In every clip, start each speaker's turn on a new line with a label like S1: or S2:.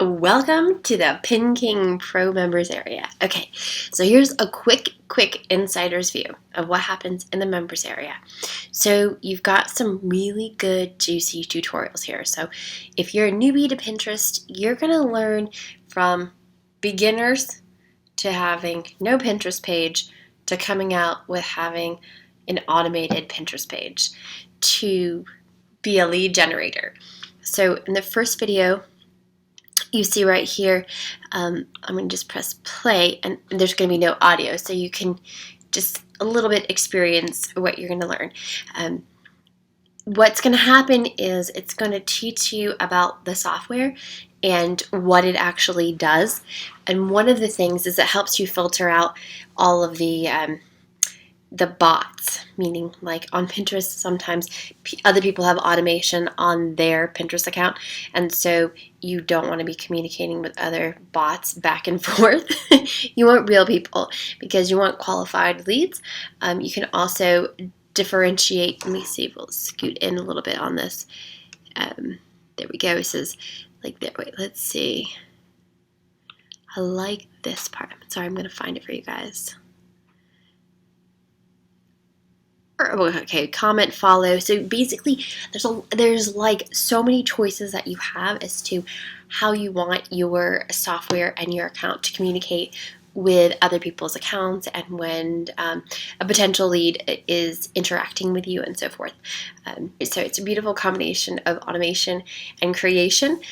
S1: Welcome to the PinKing Pro members area. Okay, so here's a quick insider's view of what happens in the members area. So you've got some really good juicy tutorials here. So if you're a newbie to Pinterest, you're gonna learn from beginners to having no Pinterest page to coming out with having an automated Pinterest page to be a lead generator. So in the first video, you see right here, I'm going to just press play, and there's going to be no audio, so you can just a little bit experience what you're going to learn. What's going to happen is it's going to teach you about the software and what it actually does. And one of the things is it helps you filter out all of the bots, meaning like on Pinterest, sometimes other people have automation on their Pinterest account, and so you don't want to be communicating with other bots back and forth. You want real people because you want qualified leads. You can also differentiate. Let me see if we'll scoot in a little bit on this. There we go. It says like that. Wait, let's see. I like this part. Sorry, I'm going to find it for you guys. Okay, comment, follow. So basically, there's like so many choices that you have as to how you want your software and your account to communicate with other people's accounts and when a potential lead is interacting with you and so forth. So it's a beautiful combination of automation and creation.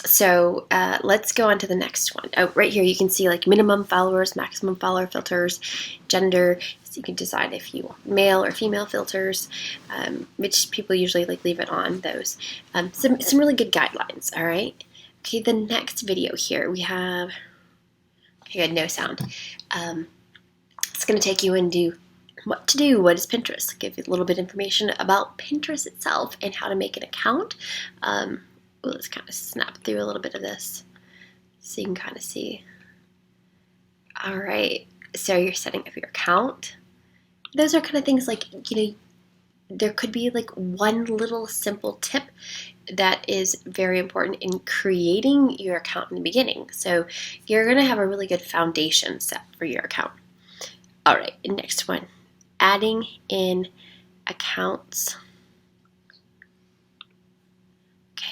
S1: So let's go on to the next one. Oh, right here you can see like minimum followers, maximum follower filters, gender. So you can decide if you want male or female filters, which people usually like leave it on those. Some really good guidelines. All right. Okay. The next video here we have. Okay, good, no sound. It's going to take you into what to do. What is Pinterest? Give you a little bit of information about Pinterest itself and how to make an account. Let's kind of snap through a little bit of this so you can kind of see. All right, so you're setting up your account. Those are kind of things like, there could be like one little simple tip that is very important in creating your account in the beginning. So you're going to have a really good foundation set for your account. All right, next one, adding in accounts.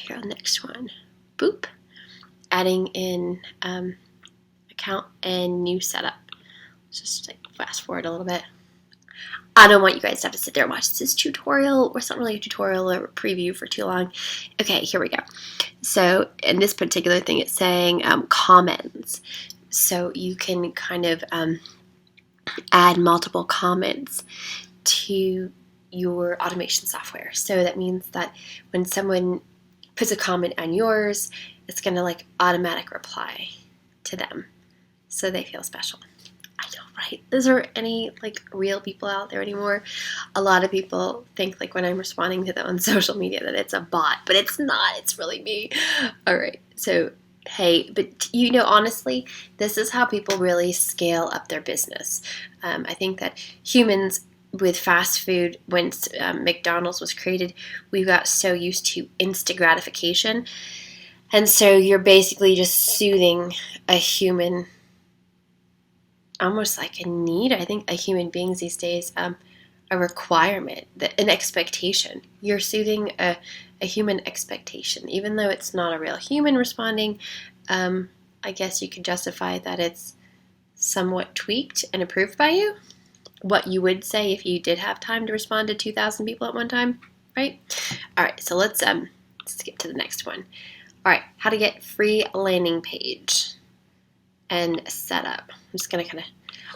S1: Here on the next one, boop, adding in account and new setup. Let's just like fast forward a little bit. I don't want you guys to have to sit there and watch this tutorial, or it's not really a tutorial or a preview for too long. Okay, here we go. So in this particular thing, it's saying comments. So you can kind of add multiple comments to your automation software. So that means that when someone puts a comment on yours, it's going to like automatic reply to them so they feel special. I know, right? Is there any like real people out there anymore? A lot of people think like when I'm responding to them on social media that it's a bot, but it's not. It's really me. All right. So, hey, but honestly, this is how people really scale up their business. I think that humans with fast food, when McDonald's was created, we got so used to instant gratification. And so you're basically just soothing a human, almost like a need. I think a human beings these days, a requirement, an expectation. You're soothing a human expectation. Even though it's not a real human responding, I guess you could justify that it's somewhat tweaked and approved by you. What you would say if you did have time to respond to 2,000 people at one time, right? All right, so let's get to the next one. All right, how to get free landing page and setup. I'm just gonna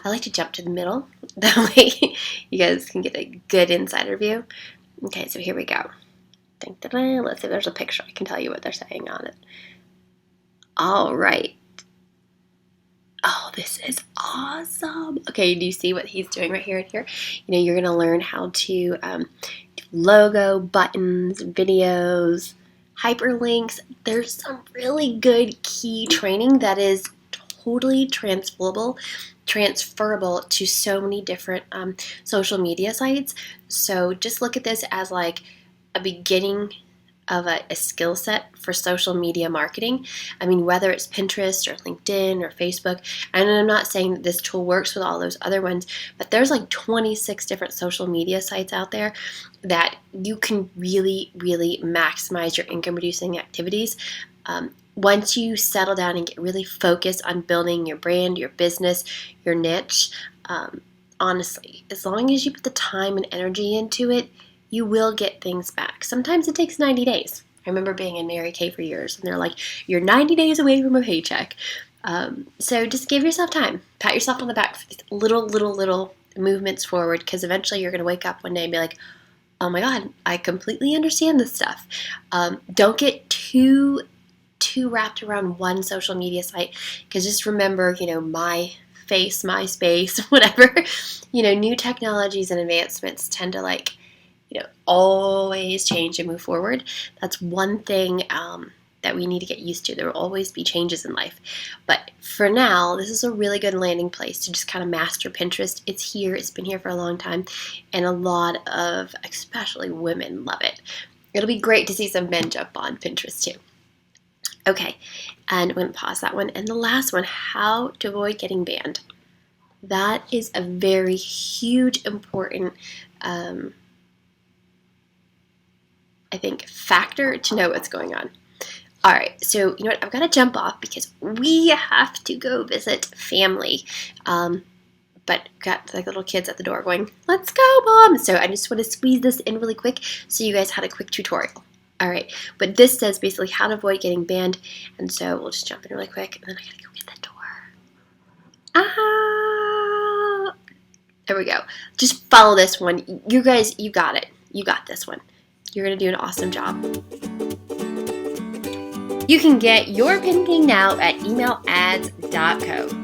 S1: I like to jump to the middle. That way you guys can get a good insider view. Okay, so here we go. Let's see if there's a picture. I can tell you what they're saying on it. All right. Oh, this is awesome. Okay, do you see what he's doing right here and here? You're going to learn how to do logo, buttons, videos, hyperlinks. There's some really good key training that is totally transferable to so many different social media sites. So just look at this as like a beginning a skill set for social media marketing. I mean, whether it's Pinterest or LinkedIn or Facebook, and I'm not saying that this tool works with all those other ones, but there's like 26 different social media sites out there that you can really, really maximize your income producing activities. Once you settle down and get really focused on building your brand, your business, your niche, honestly, as long as you put the time and energy into it, you will get things back. Sometimes it takes 90 days. I remember being in Mary Kay for years, and they're like, you're 90 days away from a paycheck. So just give yourself time. Pat yourself on the back for these little movements forward, because eventually you're going to wake up one day and be like, oh my God, I completely understand this stuff. Don't get too wrapped around one social media site, because just remember, my face, MySpace, whatever, new technologies and advancements tend to always change and move forward. That's one thing that we need to get used to. There will always be changes in life. But for now, this is a really good landing place to just kind of master Pinterest. It's here. It's been here for a long time. And a lot of, especially women, love it. It'll be great to see some men jump on Pinterest too. Okay, and I'm going to pause that one. And the last one, how to avoid getting banned. That is a very huge, important factor to know what's going on. All right, so you know what? I've got to jump off because we have to go visit family. But got little kids at the door going, let's go, Mom. So I just want to squeeze this in really quick so you guys had a quick tutorial. All right, but this says basically how to avoid getting banned. And so we'll just jump in really quick, and then I got to go get that door. Ah! There we go. Just follow this one. You guys, you got it. You got this one. You're going to do an awesome job. You can get your PinKing now at emailads.co.